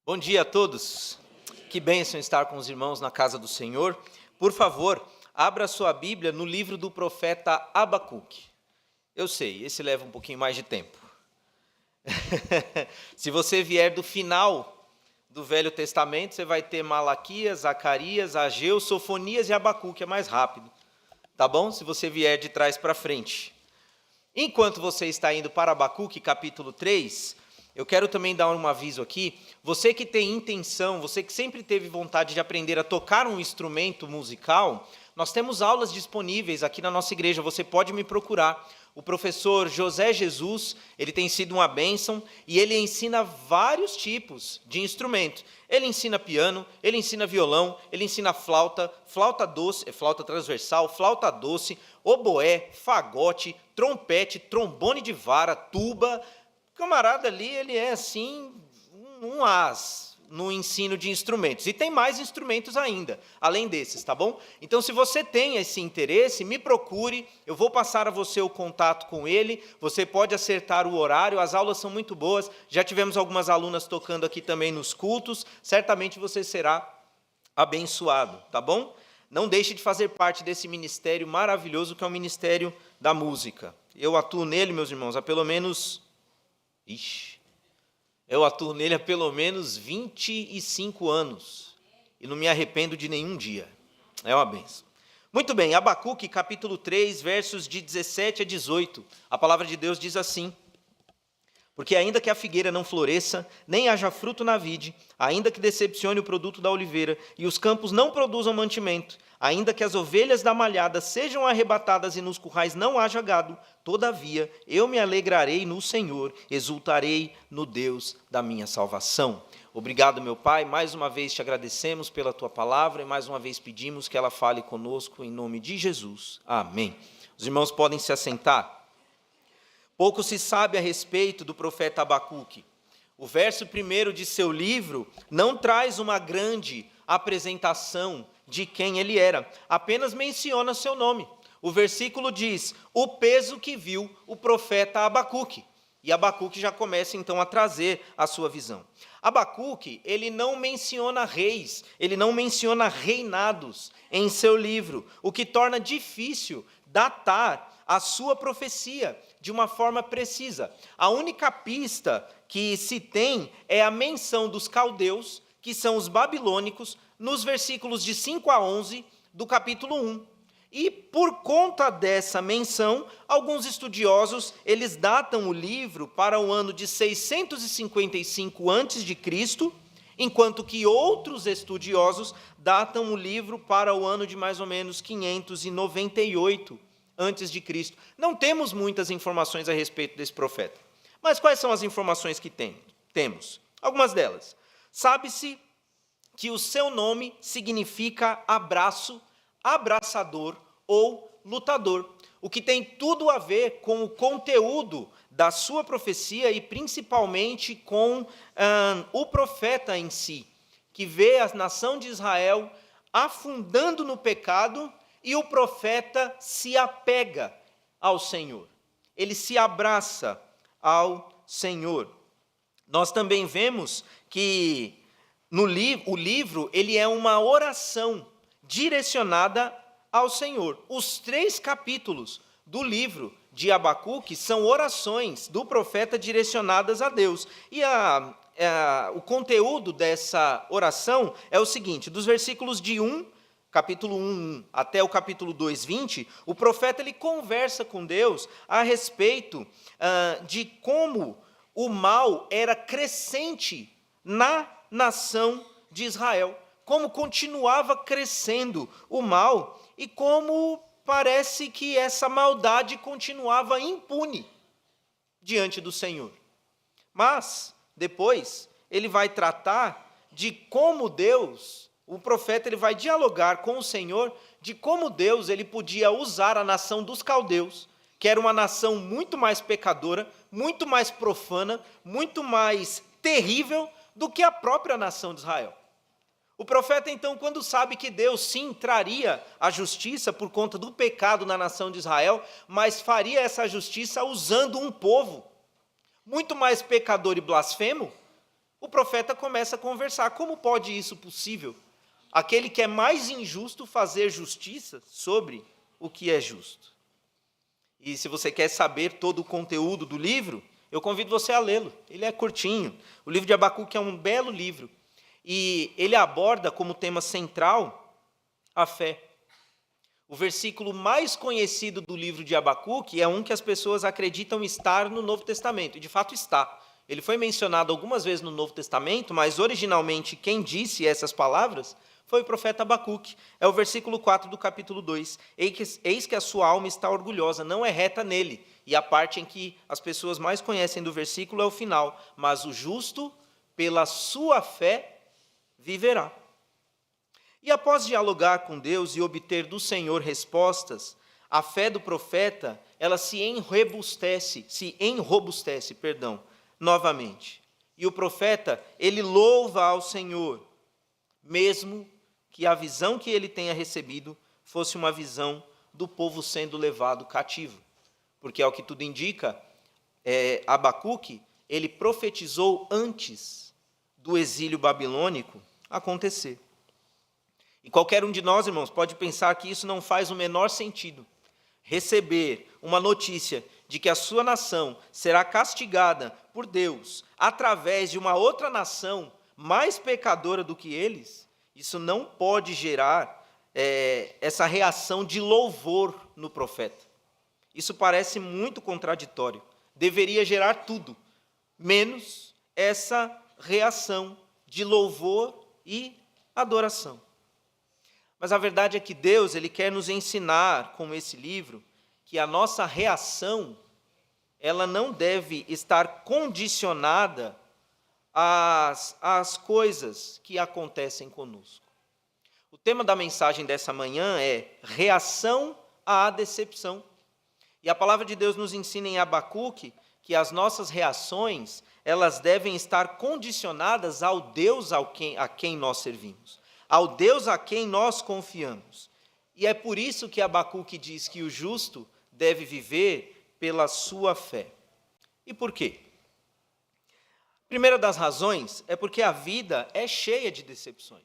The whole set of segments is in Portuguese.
Bom dia a todos, que bênção estar com os irmãos na casa do Senhor. Por favor, abra sua Bíblia no livro do profeta Abacuque. Eu sei, esse leva um pouquinho mais de tempo. Se você vier do final do Velho Testamento, você vai ter Malaquias, Zacarias, Ageu, Sofonias e Abacuque, é mais rápido. Tá bom? Se você vier de trás para frente. Enquanto você está indo para Abacuque, capítulo 3... eu quero também dar um aviso aqui. Você que tem intenção, você que sempre teve vontade de aprender a tocar um instrumento musical, nós temos aulas disponíveis aqui na nossa igreja, você pode me procurar. O professor José Jesus, ele tem sido uma bênção e ele ensina vários tipos de instrumentos. Ele ensina piano, ele ensina violão, ele ensina flauta, flauta doce, flauta transversal, flauta doce, oboé, fagote, trompete, trombone de vara, tuba. O camarada ali, ele é assim, um as no ensino de instrumentos. E tem mais instrumentos ainda, além desses, tá bom? Então, se você tem esse interesse, me procure, eu vou passar a você o contato com ele, você pode acertar o horário, as aulas são muito boas, já tivemos algumas alunas tocando aqui também nos cultos, certamente você será abençoado, tá bom? Não deixe de fazer parte desse ministério maravilhoso que é o Ministério da Música. Eu atuo nele, meus irmãos, há pelo menos... eu atuo nele há pelo menos 25 anos e não me arrependo de nenhum dia. É uma bênção. Muito bem, Abacuque, capítulo 3, versos de 17 a 18. A palavra de Deus diz assim: porque ainda que a figueira não floresça, nem haja fruto na vide, ainda que decepcione o produto da oliveira, e os campos não produzam mantimento, ainda que as ovelhas da malhada sejam arrebatadas e nos currais não haja gado, todavia eu me alegrarei no Senhor, exultarei no Deus da minha salvação. Obrigado, meu Pai, mais uma vez te agradecemos pela tua palavra e mais uma vez pedimos que ela fale conosco em nome de Jesus. Amém. Os irmãos podem se assentar. Pouco se sabe a respeito do profeta Abacuque. O verso 1 de seu livro não traz uma grande apresentação de quem ele era, apenas menciona seu nome. O versículo diz, o peso que viu o profeta Abacuque. E Abacuque já começa então a trazer a sua visão. Abacuque, ele não menciona reis, ele não menciona reinados em seu livro, o que torna difícil datar a sua profecia de uma forma precisa. A única pista que se tem é a menção dos caldeus, que são os babilônicos, nos versículos de 5 a 11 do capítulo 1. E por conta dessa menção, alguns estudiosos, eles datam o livro para o ano de 655 a.C., enquanto que outros estudiosos datam o livro para o ano de mais ou menos 598 antes de Cristo. Não temos muitas informações a respeito desse profeta. Mas quais são as informações que temos? Algumas delas. Sabe-se que o seu nome significa abraço, abraçador ou lutador, o que tem tudo a ver com o conteúdo da sua profecia e principalmente com o profeta em si, que vê a nação de Israel afundando no pecado e o profeta se apega ao Senhor. Ele se abraça ao Senhor. Nós também vemos que o livro ele é uma oração direcionada ao Senhor. Os 3 capítulos do livro de Abacuque são orações do profeta direcionadas a Deus. E o conteúdo dessa oração é o seguinte, dos versículos de 1 capítulo 1 até o capítulo 2, 20, o profeta ele conversa com Deus a respeito de como o mal era crescente na nação de Israel, como continuava crescendo o mal e como parece que essa maldade continuava impune diante do Senhor. Mas, depois, ele vai tratar de como Deus... o profeta ele vai dialogar com o Senhor de como Deus ele podia usar a nação dos caldeus, que era uma nação muito mais pecadora, muito mais profana, muito mais terrível do que a própria nação de Israel. O profeta, então, quando sabe que Deus, sim, traria a justiça por conta do pecado na nação de Israel, mas faria essa justiça usando um povo muito mais pecador e blasfemo, o profeta começa a conversar. Como pode isso possível? Aquele que é mais injusto fazer justiça sobre o que é justo. E se você quer saber todo o conteúdo do livro, eu convido você a lê-lo. Ele é curtinho. O livro de Abacuque é um belo livro. E ele aborda como tema central a fé. O versículo mais conhecido do livro de Abacuque é um que as pessoas acreditam estar no Novo Testamento. E de fato está. Ele foi mencionado algumas vezes no Novo Testamento, mas originalmente quem disse essas palavras foi o profeta Abacuque. É o versículo 4 do capítulo 2. Eis que a sua alma está orgulhosa, não é reta nele. E a parte em que as pessoas mais conhecem do versículo é o final. Mas o justo, pela sua fé, viverá. E após dialogar com Deus e obter do Senhor respostas, a fé do profeta, ela se enrobustece, novamente. E o profeta, ele louva ao Senhor, mesmo que a visão que ele tenha recebido fosse uma visão do povo sendo levado cativo. Porque, ao que tudo indica, Abacuque, ele profetizou antes do exílio babilônico acontecer. E qualquer um de nós, irmãos, pode pensar que isso não faz o menor sentido. Receber uma notícia de que a sua nação será castigada por Deus através de uma outra nação mais pecadora do que eles, isso não pode gerar essa reação de louvor no profeta. Isso parece muito contraditório. Deveria gerar tudo, menos essa reação de louvor e adoração. Mas a verdade é que Deus, ele quer nos ensinar com esse livro que a nossa reação, ela não deve estar condicionada às coisas que acontecem conosco. O tema da mensagem dessa manhã é reação à decepção. E a palavra de Deus nos ensina em Abacuque que as nossas reações, elas devem estar condicionadas ao Deus a quem nós servimos, ao Deus a quem nós confiamos. E é por isso que Abacuque diz que o justo deve viver pela sua fé. E por quê? A primeira das razões é porque a vida é cheia de decepções.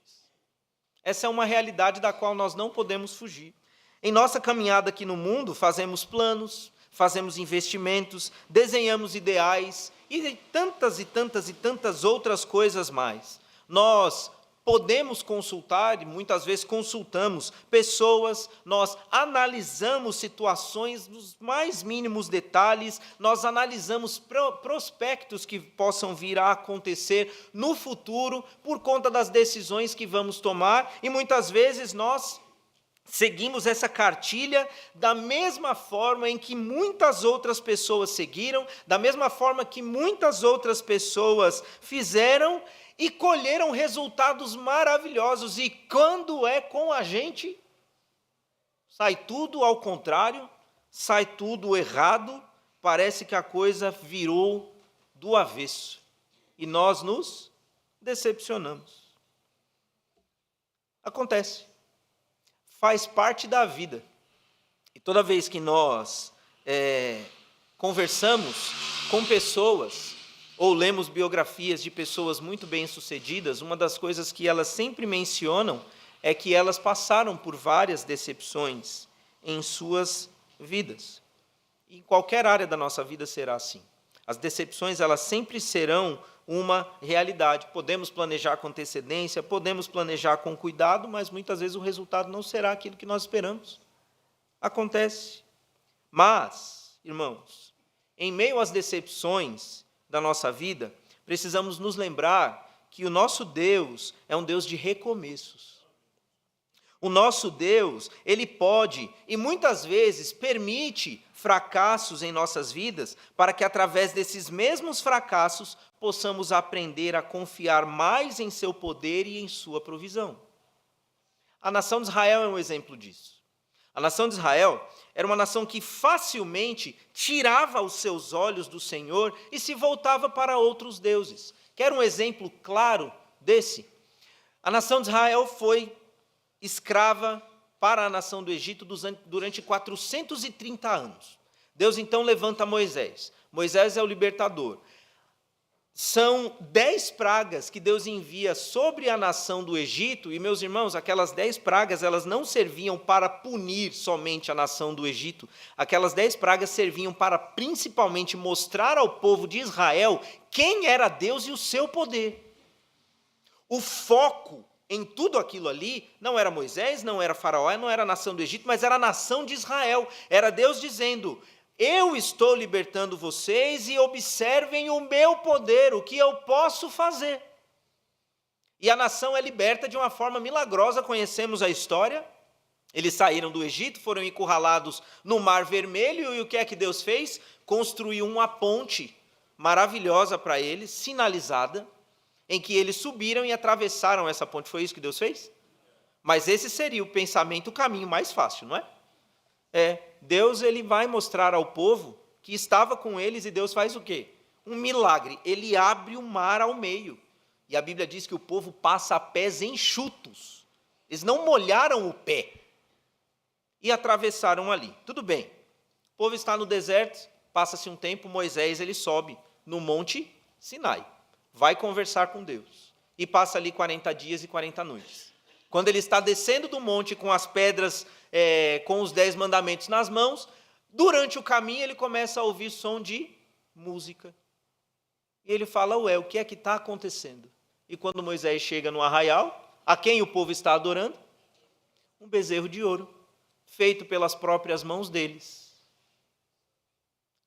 Essa é uma realidade da qual nós não podemos fugir. Em nossa caminhada aqui no mundo, fazemos planos, fazemos investimentos, desenhamos ideais e tantas outras coisas mais. Nós podemos consultar, e muitas vezes consultamos pessoas, nós analisamos situações nos mais mínimos detalhes, nós analisamos prospectos que possam vir a acontecer no futuro por conta das decisões que vamos tomar, e muitas vezes nós seguimos essa cartilha da mesma forma em que muitas outras pessoas seguiram, da mesma forma que muitas outras pessoas fizeram e colheram resultados maravilhosos. E quando é com a gente, sai tudo ao contrário, sai tudo errado, parece que a coisa virou do avesso. E nós nos decepcionamos. Acontece. Faz parte da vida. E toda vez que nós conversamos com pessoas, ou lemos biografias de pessoas muito bem-sucedidas, uma das coisas que elas sempre mencionam é que elas passaram por várias decepções em suas vidas. E em qualquer área da nossa vida será assim. As decepções, elas sempre serão uma realidade. Podemos planejar com antecedência, podemos planejar com cuidado, mas muitas vezes o resultado não será aquilo que nós esperamos. Acontece. Mas, irmãos, em meio às decepções da nossa vida, precisamos nos lembrar que o nosso Deus é um Deus de recomeços. O nosso Deus, ele pode e muitas vezes permite fracassos em nossas vidas para que através desses mesmos fracassos possamos aprender a confiar mais em seu poder e em sua provisão. A nação de Israel é um exemplo disso. A nação de Israel era uma nação que facilmente tirava os seus olhos do Senhor e se voltava para outros deuses. Quer um exemplo claro desse? A nação de Israel foi escrava para a nação do Egito durante 430 anos. Deus então levanta Moisés. Moisés é o libertador. São 10 pragas que Deus envia sobre a nação do Egito, e meus irmãos, aquelas 10 pragas, elas não serviam para punir somente a nação do Egito, aquelas 10 pragas serviam para principalmente mostrar ao povo de Israel quem era Deus e o seu poder. O foco em tudo aquilo ali não era Moisés, não era Faraó, não era a nação do Egito, mas era a nação de Israel, era Deus dizendo: eu estou libertando vocês e observem o meu poder, o que eu posso fazer. E a nação é liberta de uma forma milagrosa, conhecemos a história. Eles saíram do Egito, foram encurralados no Mar Vermelho, e o que é que Deus fez? Construiu uma ponte maravilhosa para eles, sinalizada, em que eles subiram e atravessaram essa ponte. Foi isso que Deus fez? Mas esse seria o pensamento, o caminho mais fácil, não é? Deus ele vai mostrar ao povo que estava com eles, e Deus faz o quê? Um milagre, ele abre o mar ao meio, e a Bíblia diz que o povo passa a pés enxutos, eles não molharam o pé, e atravessaram ali, tudo bem, o povo está no deserto, passa-se um tempo, Moisés ele sobe no monte Sinai, vai conversar com Deus, e passa ali 40 dias e 40 noites, quando ele está descendo do monte com as pedras, com os 10 mandamentos nas mãos, durante o caminho ele começa a ouvir som de música. E ele fala: ué, o que é que está acontecendo? E quando Moisés chega no arraial, a quem o povo está adorando? Um bezerro de ouro, feito pelas próprias mãos deles.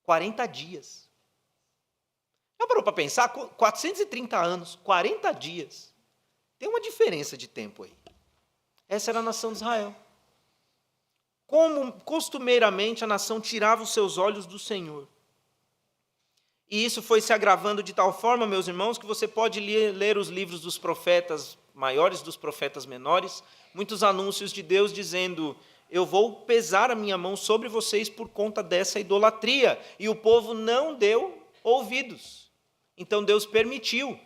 40 dias. Já parou para pensar? 430 anos, 40 dias. Tem uma diferença de tempo aí. Essa era a nação de Israel. Como costumeiramente a nação tirava os seus olhos do Senhor. E isso foi se agravando de tal forma, meus irmãos, que você pode ler os livros dos profetas maiores, dos profetas menores, muitos anúncios de Deus dizendo: eu vou pesar a minha mão sobre vocês por conta dessa idolatria. E o povo não deu ouvidos. Então Deus permitiu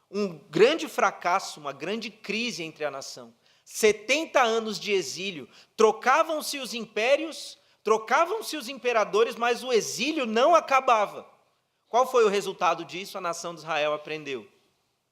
um grande fracasso, uma grande crise entre a nação. 70 anos de exílio, trocavam-se os impérios, trocavam-se os imperadores, mas o exílio não acabava. Qual foi o resultado disso? A nação de Israel aprendeu.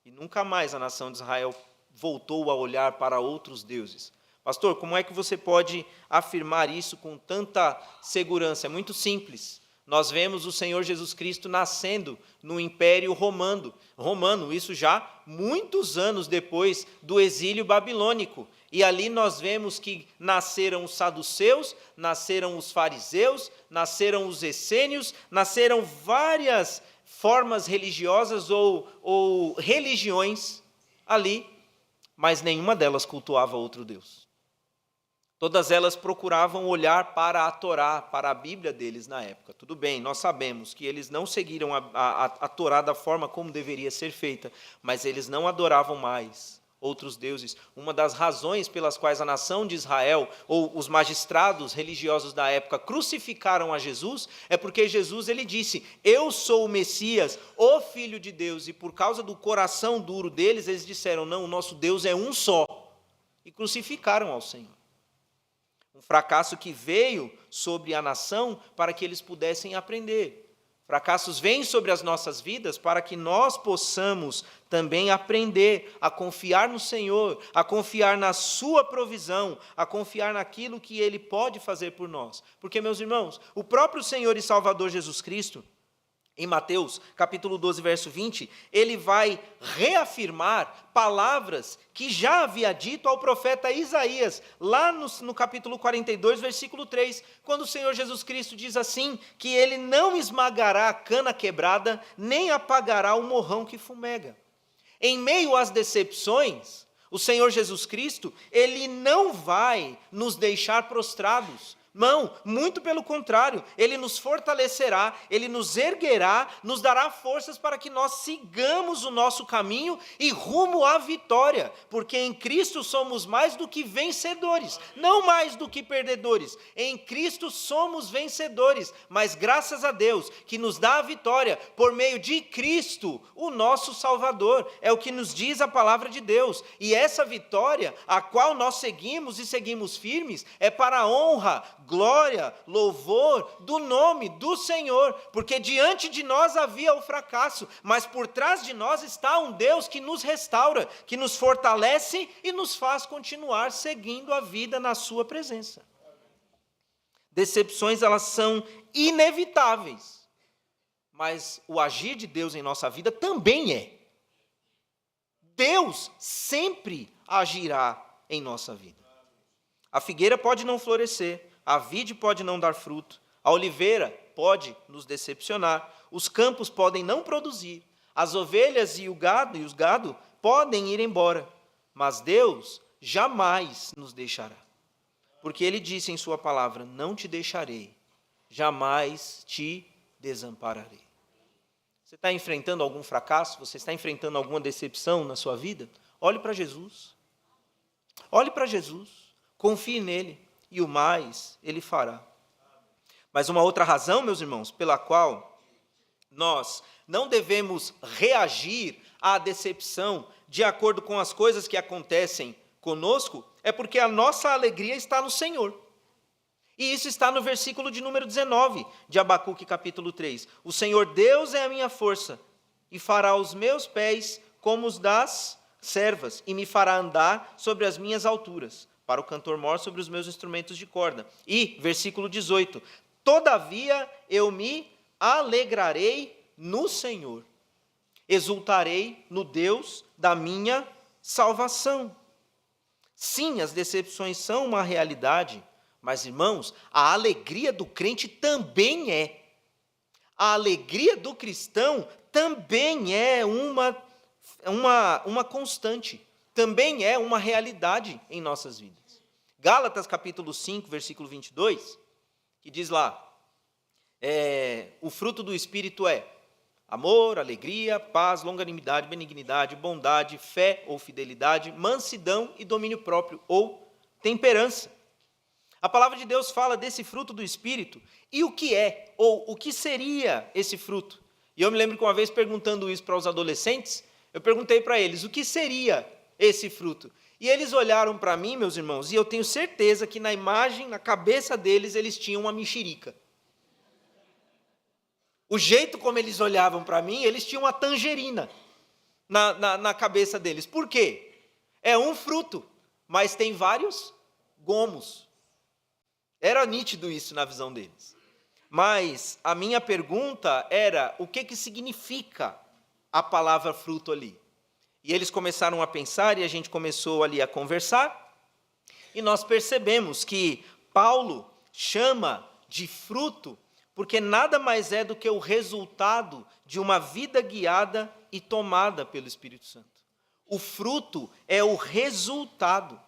E nunca mais a nação de Israel voltou a olhar para outros deuses. Pastor, como é que você pode afirmar isso com tanta segurança? É muito simples. Nós vemos o Senhor Jesus Cristo nascendo no Império Romano, isso já muitos anos depois do exílio babilônico. E ali nós vemos que nasceram os saduceus, nasceram os fariseus, nasceram os essênios, nasceram várias formas religiosas ou religiões ali, mas nenhuma delas cultuava outro Deus. Todas elas procuravam olhar para a Torá, para a Bíblia deles na época. Tudo bem, nós sabemos que eles não seguiram a Torá da forma como deveria ser feita, mas eles não adoravam mais outros deuses. Uma das razões pelas quais a nação de Israel, ou os magistrados religiosos da época, crucificaram a Jesus, é porque Jesus ele disse: eu sou o Messias, o Filho de Deus, e por causa do coração duro deles, eles disseram: não, o nosso Deus é um só, e crucificaram ao Senhor. Um fracasso que veio sobre a nação para que eles pudessem aprender. Fracassos vêm sobre as nossas vidas para que nós possamos também aprender a confiar no Senhor, a confiar na sua provisão, a confiar naquilo que Ele pode fazer por nós. Porque, meus irmãos, o próprio Senhor e Salvador Jesus Cristo, em Mateus, capítulo 12, verso 20, ele vai reafirmar palavras que já havia dito ao profeta Isaías, lá no capítulo 42, versículo 3, quando o Senhor Jesus Cristo diz assim, que ele não esmagará a cana quebrada, nem apagará o morrão que fumega. Em meio às decepções, o Senhor Jesus Cristo, ele não vai nos deixar prostrados. Não, muito pelo contrário, Ele nos fortalecerá, Ele nos erguerá, nos dará forças para que nós sigamos o nosso caminho e rumo à vitória, porque em Cristo somos mais do que vencedores, não mais do que perdedores. Em Cristo somos vencedores, mas graças a Deus que nos dá a vitória por meio de Cristo, o nosso Salvador, é o que nos diz a palavra de Deus. E essa vitória, a qual nós seguimos e seguimos firmes, é para a honra, glória, louvor do nome do Senhor, porque diante de nós havia o fracasso, mas por trás de nós está um Deus que nos restaura, que nos fortalece e nos faz continuar seguindo a vida na sua presença. Decepções, elas são inevitáveis, mas o agir de Deus em nossa vida também é. Deus sempre agirá em nossa vida. A figueira pode não florescer, a vide pode não dar fruto, a oliveira pode nos decepcionar, os campos podem não produzir, as ovelhas e os gado podem ir embora, mas Deus jamais nos deixará. Porque Ele disse em sua palavra, não te deixarei, jamais te desampararei. Você está enfrentando algum fracasso? Você está enfrentando alguma decepção na sua vida? Olhe para Jesus. Olhe para Jesus. Confie nele. E o mais Ele fará. Mas uma outra razão, meus irmãos, pela qual nós não devemos reagir à decepção de acordo com as coisas que acontecem conosco, é porque a nossa alegria está no Senhor. E isso está no versículo de número 19 de Abacuque, capítulo 3. O Senhor Deus é a minha força, e fará os meus pés como os das servas, e me fará andar sobre as minhas alturas, para o cantor mor sobre os meus instrumentos de corda. E, versículo 18, todavia eu me alegrarei no Senhor, exultarei no Deus da minha salvação. Sim, as decepções são uma realidade, mas, irmãos, a alegria do crente também é. A alegria do cristão também é uma constante, também é uma realidade em nossas vidas. Gálatas capítulo 5, versículo 22, que diz lá, o fruto do Espírito é amor, alegria, paz, longanimidade, benignidade, bondade, fé ou fidelidade, mansidão e domínio próprio, ou temperança. A palavra de Deus fala desse fruto do Espírito, e o que é, ou o que seria esse fruto? E eu me lembro que uma vez perguntando isso para os adolescentes, eu perguntei para eles, o que seria esse fruto? E eles olharam para mim, meus irmãos, e eu tenho certeza que na imagem, na cabeça deles, eles tinham uma mexerica. O jeito como eles olhavam para mim, eles tinham uma tangerina na cabeça deles. Por quê? É um fruto, mas tem vários gomos. Era nítido isso na visão deles. Mas a minha pergunta era, o que significa a palavra fruto ali? E eles começaram a pensar, e a gente começou ali a conversar, e nós percebemos que Paulo chama de fruto, porque nada mais é do que o resultado de uma vida guiada e tomada pelo Espírito Santo. O fruto é o resultado.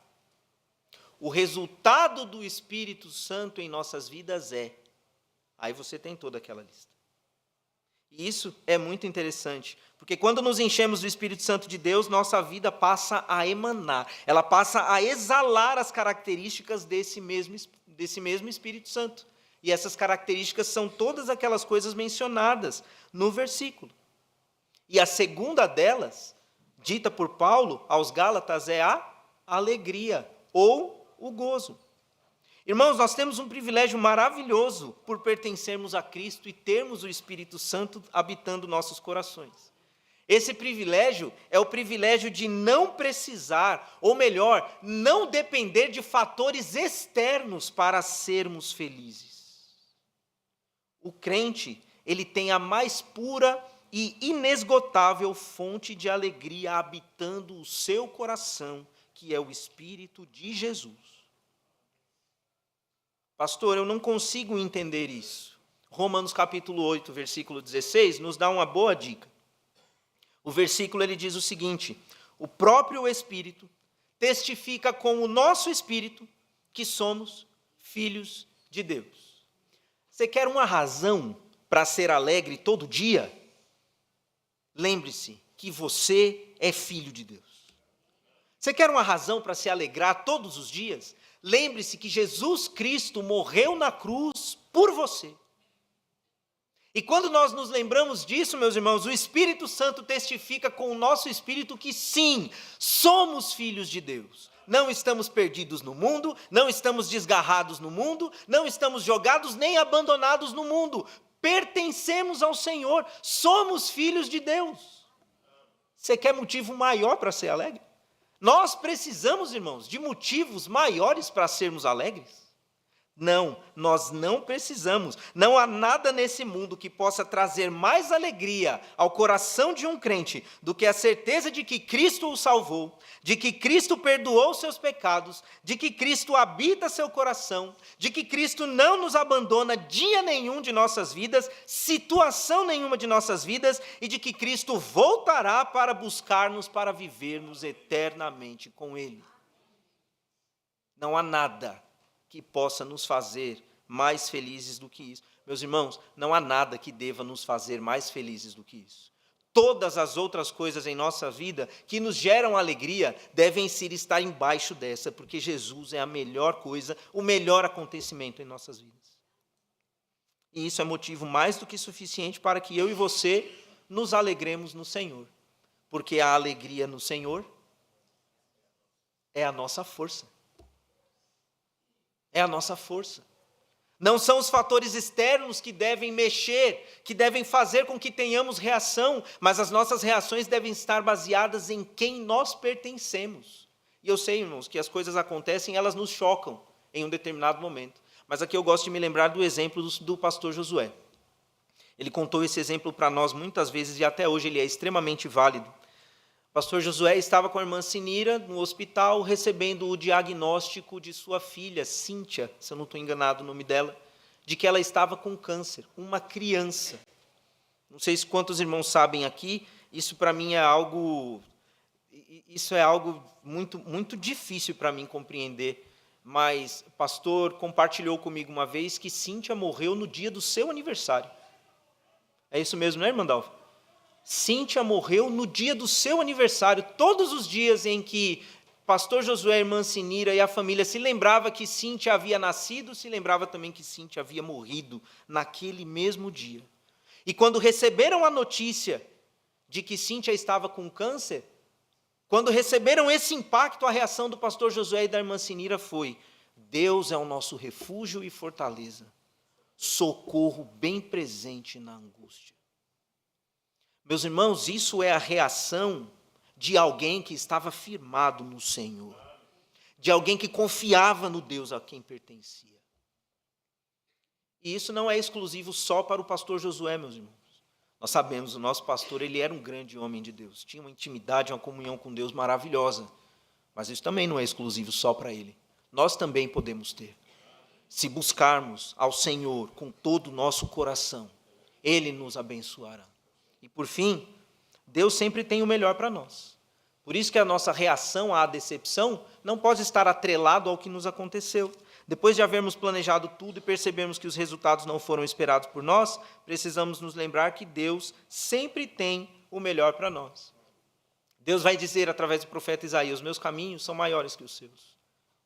O resultado do Espírito Santo em nossas vidas é. Aí você tem toda aquela lista. E isso é muito interessante, porque quando nos enchemos do Espírito Santo de Deus, nossa vida passa a emanar, ela passa a exalar as características desse mesmo Espírito Santo. E essas características são todas aquelas coisas mencionadas no versículo. E a segunda delas, dita por Paulo aos Gálatas, é a alegria, ou o gozo. Irmãos, nós temos um privilégio maravilhoso por pertencermos a Cristo e termos o Espírito Santo habitando nossos corações. Esse privilégio é o privilégio de não precisar, ou melhor, não depender de fatores externos para sermos felizes. O crente, ele tem a mais pura e inesgotável fonte de alegria habitando o seu coração, que é o Espírito de Jesus. Pastor, eu não consigo entender isso. Romanos capítulo 8, versículo 16, nos dá uma boa dica. O versículo ele diz o seguinte, o próprio Espírito testifica com o nosso Espírito que somos filhos de Deus. Você quer uma razão para ser alegre todo dia? Lembre-se que você é filho de Deus. Você quer uma razão para se alegrar todos os dias? Lembre-se que Jesus Cristo morreu na cruz por você. E quando nós nos lembramos disso, meus irmãos, o Espírito Santo testifica com o nosso espírito que sim, somos filhos de Deus. não estamos perdidos no mundo, não estamos desgarrados no mundo, não estamos jogados nem abandonados no mundo. Pertencemos ao Senhor, somos filhos de Deus. Você quer motivo maior para ser alegre? Nós precisamos, irmãos, de motivos maiores para sermos alegres? Não, nós não precisamos. Não há nada nesse mundo que possa trazer mais alegria ao coração de um crente do que a certeza de que Cristo o salvou, de que Cristo perdoou seus pecados, de que Cristo habita seu coração, de que Cristo não nos abandona dia nenhum de nossas vidas, situação nenhuma de nossas vidas, e de que Cristo voltará para buscar-nos, para vivermos eternamente com Ele. Não há nada que possa nos fazer mais felizes do que isso. Meus irmãos, não há nada que deva nos fazer mais felizes do que isso. Todas as outras coisas em nossa vida que nos geram alegria devem estar embaixo dessa, porque Jesus é a melhor coisa, o melhor acontecimento em nossas vidas. E isso é motivo mais do que suficiente para que eu e você nos alegremos no Senhor, porque a alegria no Senhor é a nossa força. É a nossa força. Não são os fatores externos que devem mexer, que devem fazer com que tenhamos reação, mas as nossas reações devem estar baseadas em quem nós pertencemos. E eu sei, irmãos, que as coisas acontecem e elas nos chocam em um determinado momento. Mas aqui eu gosto de me lembrar do exemplo do pastor Josué. Ele contou esse exemplo para nós muitas vezes e até hoje ele é extremamente válido. O pastor Josué estava com a irmã Sinira no hospital, recebendo o diagnóstico de sua filha, Cíntia, se eu não estou enganado o nome dela, de que ela estava com câncer, uma criança. Não sei se quantos irmãos sabem aqui, isso para mim é algo muito, muito difícil para mim compreender, mas o pastor compartilhou comigo uma vez que Cíntia morreu no dia do seu aniversário. É isso mesmo, né, irmã Dalva? Cíntia morreu no dia do seu aniversário, todos os dias em que pastor Josué, irmã Sinira e a família se lembrava que Cíntia havia nascido, se lembrava também que Cíntia havia morrido naquele mesmo dia. E quando receberam a notícia de que Cíntia estava com câncer, quando receberam esse impacto, a reação do pastor Josué e da irmã Sinira foi: Deus é o nosso refúgio e fortaleza, socorro bem presente na angústia. Meus irmãos, isso é a reação de alguém que estava firmado no Senhor, de alguém que confiava no Deus a quem pertencia. E isso não é exclusivo só para o pastor Josué, meus irmãos. Nós sabemos, o nosso pastor, ele era um grande homem de Deus, tinha uma intimidade, uma comunhão com Deus maravilhosa, mas isso também não é exclusivo só para ele. Nós também podemos ter. Se buscarmos ao Senhor com todo o nosso coração, Ele nos abençoará. E por fim, Deus sempre tem o melhor para nós. Por isso que a nossa reação à decepção não pode estar atrelado ao que nos aconteceu. Depois de havermos planejado tudo e percebermos que os resultados não foram esperados por nós, precisamos nos lembrar que Deus sempre tem o melhor para nós. Deus vai dizer através do profeta Isaías: os meus caminhos são maiores que os seus.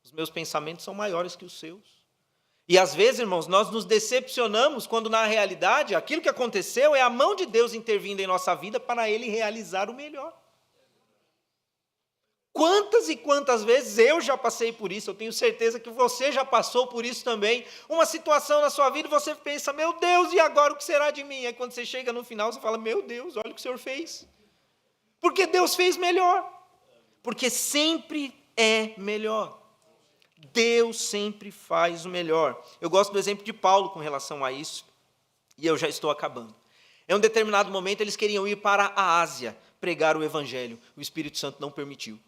Os meus pensamentos são maiores que os seus. E às vezes, irmãos, nós nos decepcionamos quando na realidade aquilo que aconteceu é a mão de Deus intervindo em nossa vida para Ele realizar o melhor. Quantas e quantas vezes eu já passei por isso, eu tenho certeza que você já passou por isso também, uma situação na sua vida e você pensa: meu Deus, e agora o que será de mim? Aí quando você chega no final, você fala: meu Deus, olha o que o Senhor fez. Porque Deus fez melhor. Porque sempre é melhor. Deus sempre faz o melhor. Eu gosto do exemplo de Paulo com relação a isso, e eu já estou acabando. Em um determinado momento, eles queriam ir para a Ásia pregar o Evangelho. O Espírito Santo não permitiu.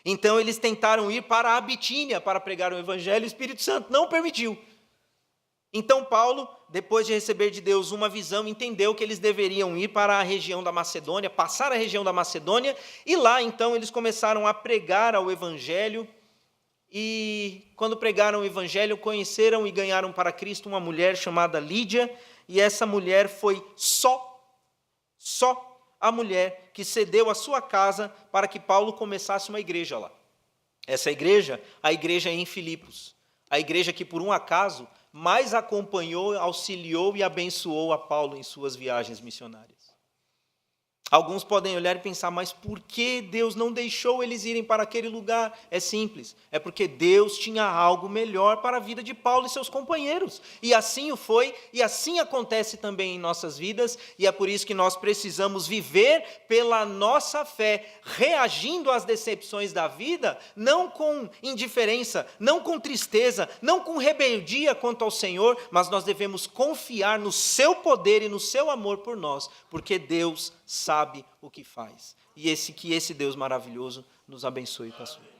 Então, eles tentaram ir para a Bitínia para pregar o Evangelho. O Espírito Santo não permitiu. Então, Paulo, depois de receber de Deus uma visão, entendeu que eles deveriam ir para a região da Macedônia, passar a região da Macedônia, e lá, então, eles começaram a pregar ao Evangelho. E quando pregaram o Evangelho, conheceram e ganharam para Cristo uma mulher chamada Lídia, e essa mulher foi só a mulher que cedeu a sua casa para que Paulo começasse uma igreja lá. Essa igreja, a igreja em Filipos, a igreja que por um acaso mais acompanhou, auxiliou e abençoou a Paulo em suas viagens missionárias. Alguns podem olhar e pensar, mas por que Deus não deixou eles irem para aquele lugar? É simples, é porque Deus tinha algo melhor para a vida de Paulo e seus companheiros. E assim o foi, e assim acontece também em nossas vidas, e é por isso que nós precisamos viver pela nossa fé, reagindo às decepções da vida, não com indiferença, não com tristeza, não com rebeldia quanto ao Senhor, mas nós devemos confiar no seu poder e no seu amor por nós, porque Deus sabe o que faz. E que esse Deus maravilhoso nos abençoe com a sua.